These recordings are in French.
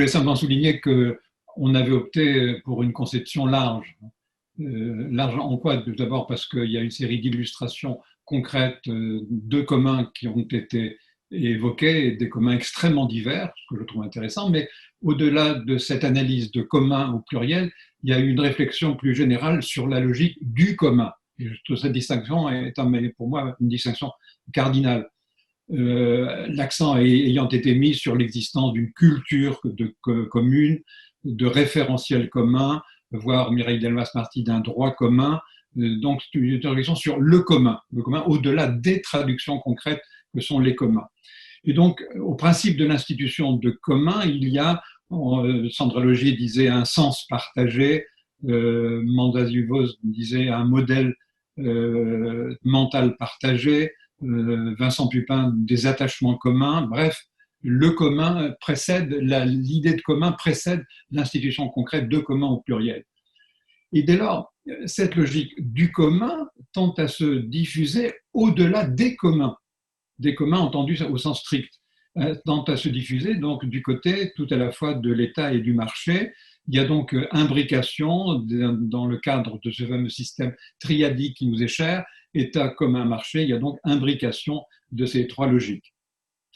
voulais simplement souligner qu'on avait opté pour une conception large. Large en quoi? Tout d'abord parce qu'il y a une série d'illustrations concrètes de communs qui ont été évoqués, des communs extrêmement divers, ce que je trouve intéressant, mais au-delà de cette analyse de commun au pluriel, il y a une réflexion plus générale sur la logique du commun. Et cette distinction est pour moi une distinction cardinale. L'accent ayant été mis sur l'existence d'une culture commune, de référentiels communs, voire Mireille Delmas-Marty d'un droit commun. Donc, c'est une réflexion sur le commun au-delà des traductions concrètes que sont les communs. Et donc, au principe de l'institution de commun, il y a, Sandra Logier disait un sens partagé, Mandazivos disait un modèle mental partagé, Vincent Pupin des attachements communs, bref, le commun précède, l'idée de commun précède l'institution concrète de commun au pluriel. Et dès lors, cette logique du commun tend à se diffuser au-delà des communs entendus au sens strict, tend à se diffuser donc du côté tout à la fois de l'État et du marché. Il y a donc imbrication dans le cadre de ce fameux système triadique qui nous est cher, État, commun, marché, il y a donc imbrication de ces trois logiques.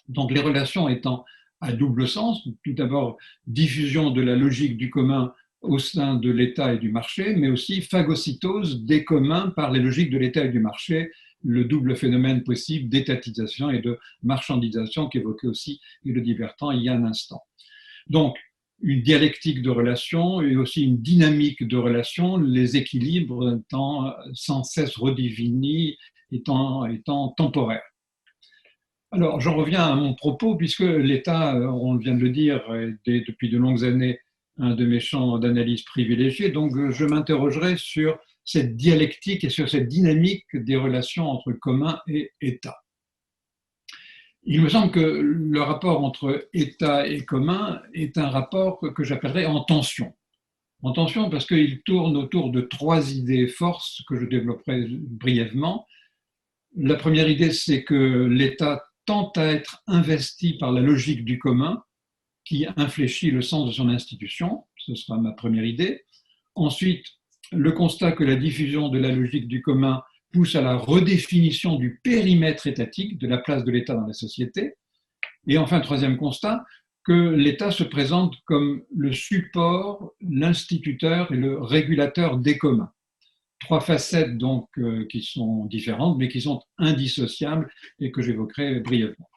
Donc les relations étant à double sens, tout d'abord diffusion de la logique du commun au sein de l'État et du marché, mais aussi phagocytose des communs par les logiques de l'État et du marché, le double phénomène possible d'étatisation et de marchandisation qu'évoquait aussi le Libertan il y a un instant. Donc, une dialectique de relations et aussi une dynamique de relations, les équilibres étant sans cesse redéfinis, étant temporaires. Alors, j'en reviens à mon propos, puisque l'État, on vient de le dire, est depuis de longues années un de mes champs d'analyse privilégiés, donc je m'interrogerai sur cette dialectique et sur cette dynamique des relations entre commun et État. Il me semble que le rapport entre État et commun est un rapport que j'appellerais en tension. En tension parce qu'il tourne autour de trois idées forces que je développerai brièvement. La première idée, c'est que l'État tend à être investi par la logique du commun qui infléchit le sens de son institution. Ce sera ma première idée. Ensuite, le constat que la diffusion de la logique du commun pousse à la redéfinition du périmètre étatique, de la place de l'État dans la société. Et enfin, troisième constat, que l'État se présente comme le support, l'instituteur et le régulateur des communs. Trois facettes donc qui sont différentes, mais qui sont indissociables et que j'évoquerai brièvement.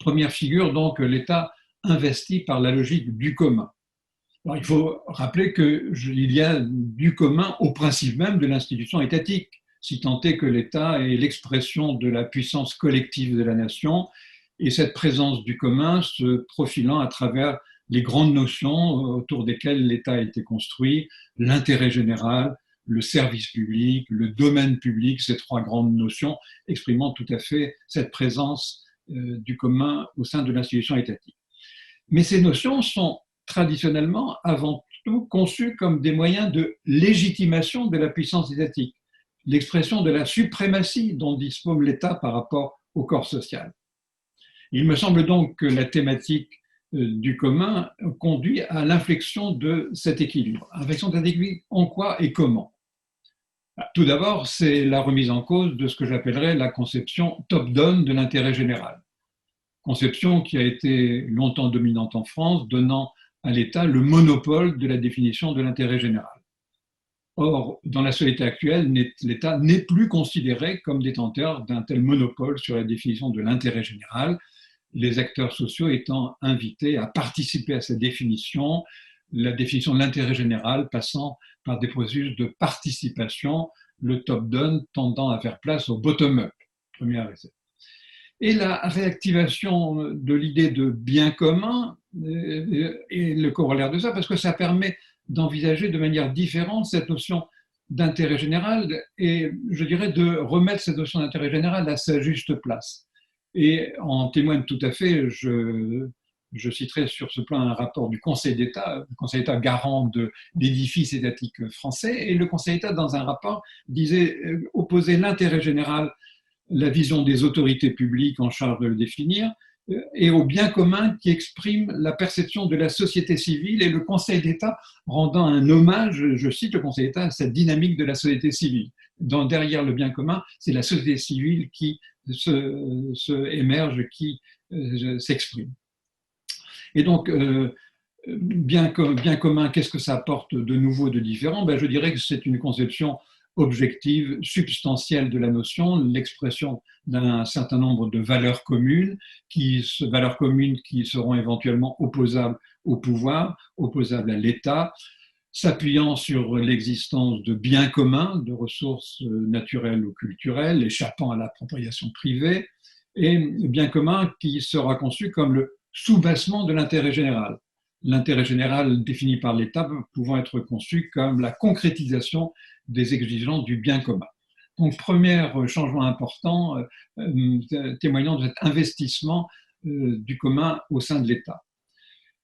Première figure, donc, l'État investi par la logique du commun. Alors, il faut rappeler qu'il y a du commun au principe même de l'institution étatique, si tant est que l'État est l'expression de la puissance collective de la nation, et cette présence du commun se profilant à travers les grandes notions autour desquelles l'État a été construit, l'intérêt général, le service public, le domaine public, ces trois grandes notions exprimant tout à fait cette présence du commun au sein de l'institution étatique. Mais ces notions sont traditionnellement avant tout conçues comme des moyens de légitimation de la puissance étatique, l'expression de la suprématie dont dispose l'État par rapport au corps social. Il me semble donc que la thématique du commun conduit à l'inflexion de cet équilibre. Inflexion de cet équilibre en quoi et comment? Tout d'abord, c'est la remise en cause de ce que j'appellerais la conception top-down de l'intérêt général. Conception qui a été longtemps dominante en France, donnant à l'État le monopole de la définition de l'intérêt général. Or, dans la société actuelle, l'État n'est plus considéré comme détenteur d'un tel monopole sur la définition de l'intérêt général, les acteurs sociaux étant invités à participer à cette définition, la définition de l'intérêt général passant par des processus de participation, le top-down tendant à faire place au bottom-up. Première essai. Et la réactivation de l'idée de bien commun est le corollaire de ça, parce que ça permet d'envisager de manière différente cette notion d'intérêt général et, je dirais, de remettre cette notion d'intérêt général à sa juste place. Et en témoigne tout à fait, je citerai sur ce plan un rapport du Conseil d'État garant de l'édifice étatique français, et le Conseil d'État, dans un rapport, disait opposer l'intérêt général, la vision des autorités publiques en charge de le définir, et au bien commun qui exprime la perception de la société civile, et le Conseil d'État rendant un hommage, je cite le Conseil d'État, à cette dynamique de la société civile. Derrière le bien commun, c'est la société civile qui émerge, qui s'exprime. Et donc, bien commun, qu'est-ce que ça apporte de nouveau, de différent? Je dirais que c'est une conception objective, substantielle de la notion, l'expression d'un certain nombre de valeurs communes qui seront éventuellement opposables au pouvoir, opposables à l'État, s'appuyant sur l'existence de biens communs, de ressources naturelles ou culturelles, échappant à l'appropriation privée, et biens communs qui sera conçu comme le soubassement de l'intérêt général. L'intérêt général défini par l'État pouvant être conçu comme la concrétisation des exigences du bien commun. Donc, premier changement important témoignant de cet investissement du commun au sein de l'État.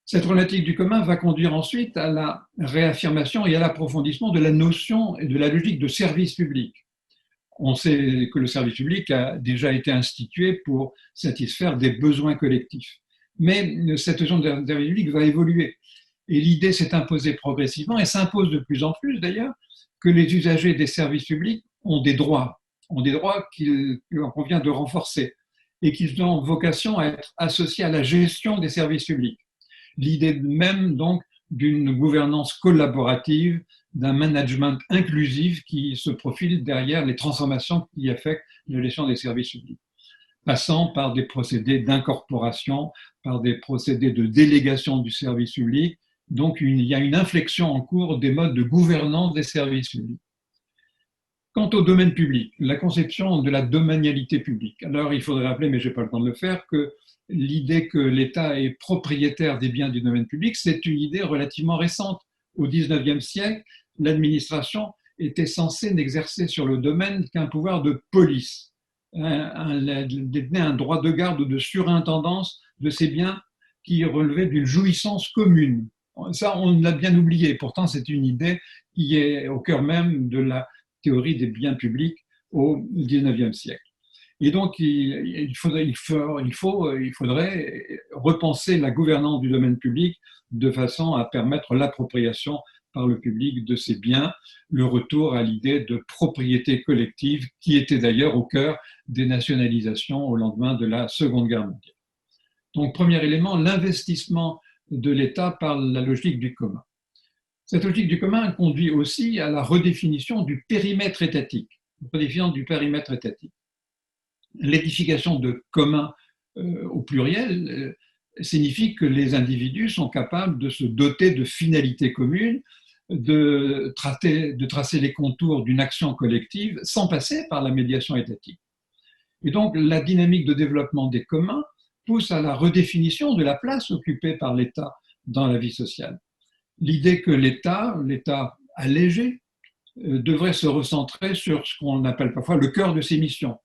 Cette problématique du commun va conduire ensuite à la réaffirmation et à l'approfondissement de la notion et de la logique de service public. On sait que le service public a déjà été institué pour satisfaire des besoins collectifs. Mais cette notion de service public va évoluer. Et l'idée s'est imposée progressivement et s'impose de plus en plus d'ailleurs que les usagers des services publics ont des droits qu'il convient de renforcer et qu'ils ont vocation à être associés à la gestion des services publics. L'idée même donc d'une gouvernance collaborative, d'un management inclusif qui se profile derrière les transformations qui affectent la gestion des services publics, passant par des procédés d'incorporation, par des procédés de délégation du service public. Donc il y a une inflexion en cours des modes de gouvernance des services publics. Quant au domaine public, la conception de la domanialité publique. Alors il faudrait rappeler, mais je n'ai pas le temps de le faire, que l'idée que l'État est propriétaire des biens du domaine public, c'est une idée relativement récente. Au XIXe siècle, l'administration était censée n'exercer sur le domaine qu'un pouvoir de police, détenait un droit de garde ou de surintendance de ces biens qui relevaient d'une jouissance commune. Ça, on l'a bien oublié. Pourtant, c'est une idée qui est au cœur même de la théorie des biens publics au XIXe siècle. Et donc, il faudrait repenser la gouvernance du domaine public de façon à permettre l'appropriation par le public de ces biens, le retour à l'idée de propriété collective qui était d'ailleurs au cœur des nationalisations au lendemain de la Seconde Guerre mondiale. Donc, premier élément, l'investissement de l'État par la logique du commun. Cette logique du commun conduit aussi à la redéfinition du périmètre étatique. L'édification de commun au pluriel signifie que les individus sont capables de se doter de finalités communes, de tracer les contours d'une action collective sans passer par la médiation étatique. Et donc, la dynamique de développement des communs pousse à la redéfinition de la place occupée par l'État dans la vie sociale. L'idée que l'État allégé, devrait se recentrer sur ce qu'on appelle parfois le cœur de ses missions,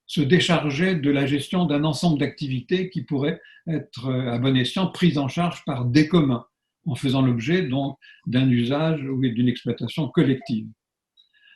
se décharger de la gestion d'un ensemble d'activités qui pourraient être, à bon escient, prises en charge par des communs, en faisant l'objet donc d'un usage ou d'une exploitation collective.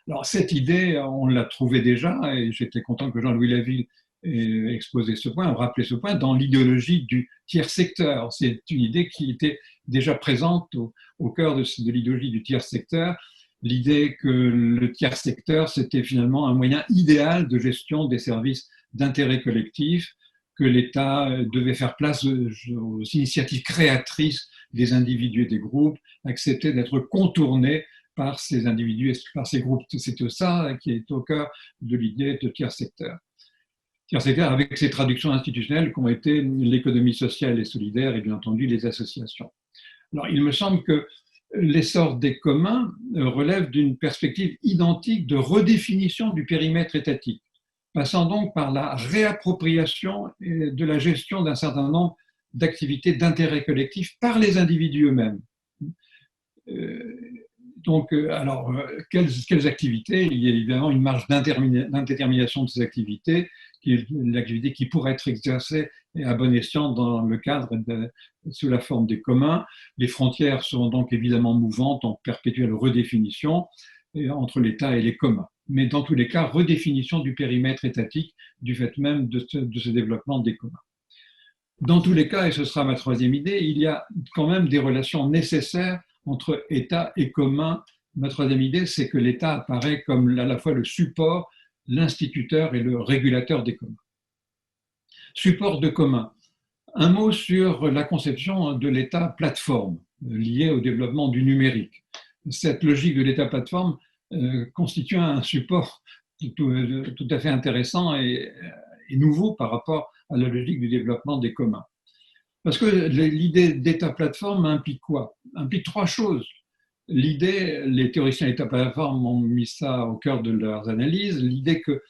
Alors cette idée, on l'a trouvée déjà, et j'étais content que Jean-Louis Laville ait exposé ce point, rappelé ce point, dans l'idéologie du tiers secteur. C'est une idée qui était déjà présente au cœur de l'idéologie du tiers secteur, l'idée que le tiers secteur, c'était finalement un moyen idéal de gestion des services d'intérêt collectif, que l'État devait faire place aux initiatives créatrices des individus et des groupes, accepter d'être contourné par ces individus et par ces groupes. C'est ça qui est au cœur de l'idée de tiers secteur. Tiers secteur avec ses traductions institutionnelles qui ont été l'économie sociale et solidaire et bien entendu les associations. Alors, il me semble que l'essor des communs relève d'une perspective identique de redéfinition du périmètre étatique, passant donc par la réappropriation de la gestion d'un certain nombre d'activités d'intérêt collectif par les individus eux-mêmes. Donc, alors, quelles activités? Il y a évidemment une marge d'indétermination de ces activités, qui est l'activité qui pourrait être exercée à bon escient dans le cadre sous la forme des communs. Les frontières seront donc évidemment mouvantes, en perpétuelle redéfinition entre l'État et les communs. Mais dans tous les cas, redéfinition du périmètre étatique du fait même de ce développement des communs. Dans tous les cas, et ce sera ma troisième idée, il y a quand même des relations nécessaires entre État et commun. Ma troisième idée, c'est que l'État apparaît comme à la fois le support, l'instituteur et le régulateur des communs. Support de commun. Un mot sur la conception de l'État plateforme liée au développement du numérique. Cette logique de l'État plateforme constitue un support tout à fait intéressant et nouveau par rapport à la logique du développement des communs. Parce que l'idée d'État plateforme implique quoi? Implique trois choses. L'idée, les théoriciens d'État plateforme ont mis ça au cœur de leurs analyses, l'idée que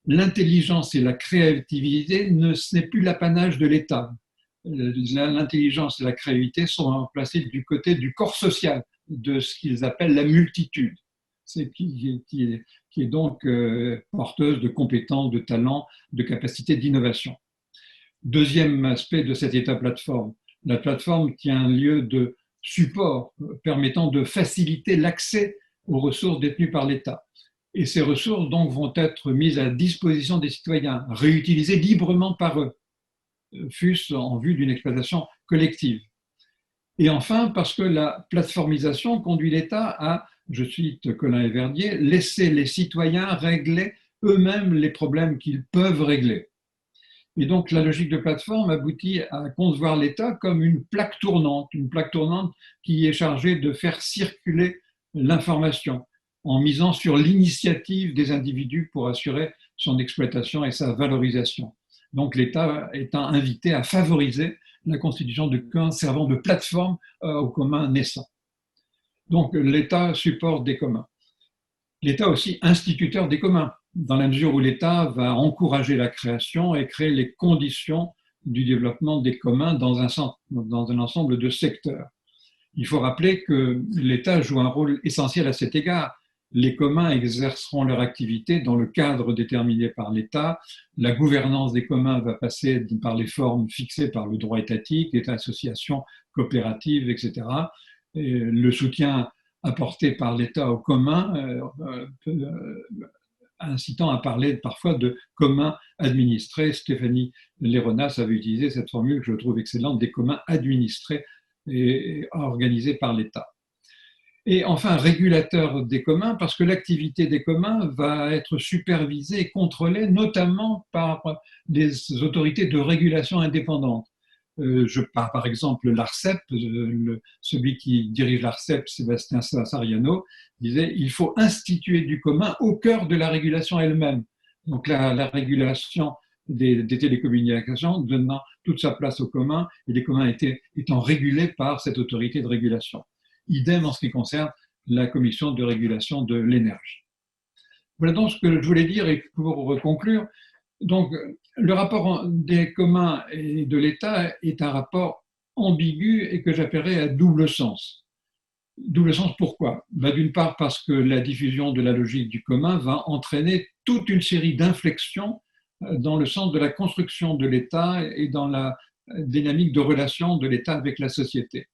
l'intelligence et la créativité ce n'est plus l'apanage de l'État. L'intelligence et la créativité sont placées du côté du corps social, de ce qu'ils appellent la multitude, qui est donc porteuse de compétences, de talents, de capacités d'innovation. Deuxième aspect de cet État plateforme, la plateforme qui est un lieu de support permettant de faciliter l'accès aux ressources détenues par l'État. Et ces ressources donc vont être mises à disposition des citoyens, réutilisées librement par eux, fût-ce en vue d'une exploitation collective. Et enfin, parce que la plateformisation conduit l'État à, je cite Colin et Verdier, laisser les citoyens régler eux-mêmes les problèmes qu'ils peuvent régler. Et donc la logique de plateforme aboutit à concevoir l'État comme une plaque tournante qui est chargée de faire circuler l'information en misant sur l'initiative des individus pour assurer son exploitation et sa valorisation. Donc l'État étant invité à favoriser la constitution de communs servant de plateforme aux communs naissants. Donc l'État support des communs. L'État aussi instituteur des communs, dans la mesure où l'État va encourager la création et créer les conditions du développement des communs dans un ensemble de secteurs. Il faut rappeler que l'État joue un rôle essentiel à cet égard. Les communs exerceront leur activité dans le cadre déterminé par l'État. La gouvernance des communs va passer par les formes fixées par le droit étatique, les associations, coopératives, etc. Et le soutien apporté par l'État aux communs, incitant à parler parfois de communs administrés. Stéphanie Léronas avait utilisé cette formule que je trouve excellente, des communs administrés et organisés par l'État. Et enfin, régulateur des communs, parce que l'activité des communs va être supervisée et contrôlée notamment par des autorités de régulation indépendantes. Je parle par exemple l'ARCEP, celui qui dirige l'ARCEP, Sébastien Sariano, disait il faut instituer du commun au cœur de la régulation elle-même. Donc la régulation des télécommunications donnant toute sa place au commun et les communs étant régulés par cette autorité de régulation. Idem en ce qui concerne la commission de régulation de l'énergie. Voilà donc ce que je voulais dire et pour conclure, donc le rapport des communs et de l'État est un rapport ambigu et que j'appellerais à double sens. Double sens pourquoi? D'une part parce que la diffusion de la logique du commun va entraîner toute une série d'inflexions dans le sens de la construction de l'État et dans la dynamique de relation de l'État avec la société.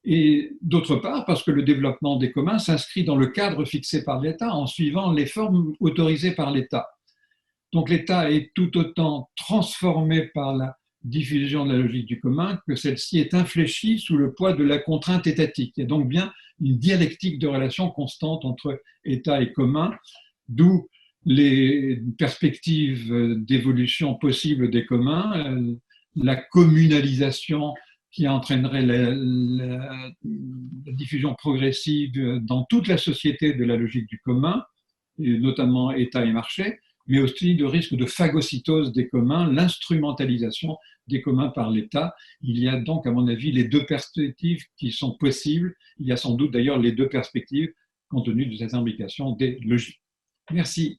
Et d'autre part, parce que le développement des communs s'inscrit dans le cadre fixé par l'État en suivant les formes autorisées par l'État. Donc l'État est tout autant transformé par la diffusion de la logique du commun que celle-ci est infléchie sous le poids de la contrainte étatique. Il y a donc bien une dialectique de relation constante entre État et commun, d'où les perspectives d'évolution possible des communs, la communalisation qui entraînerait la diffusion progressive dans toute la société de la logique du commun, et notamment État et marché, mais aussi le risque de phagocytose des communs, l'instrumentalisation des communs par l'État. Il y a donc, à mon avis, les deux perspectives qui sont possibles. Il y a sans doute d'ailleurs les deux perspectives compte tenu de cette imbrication des logiques. Merci.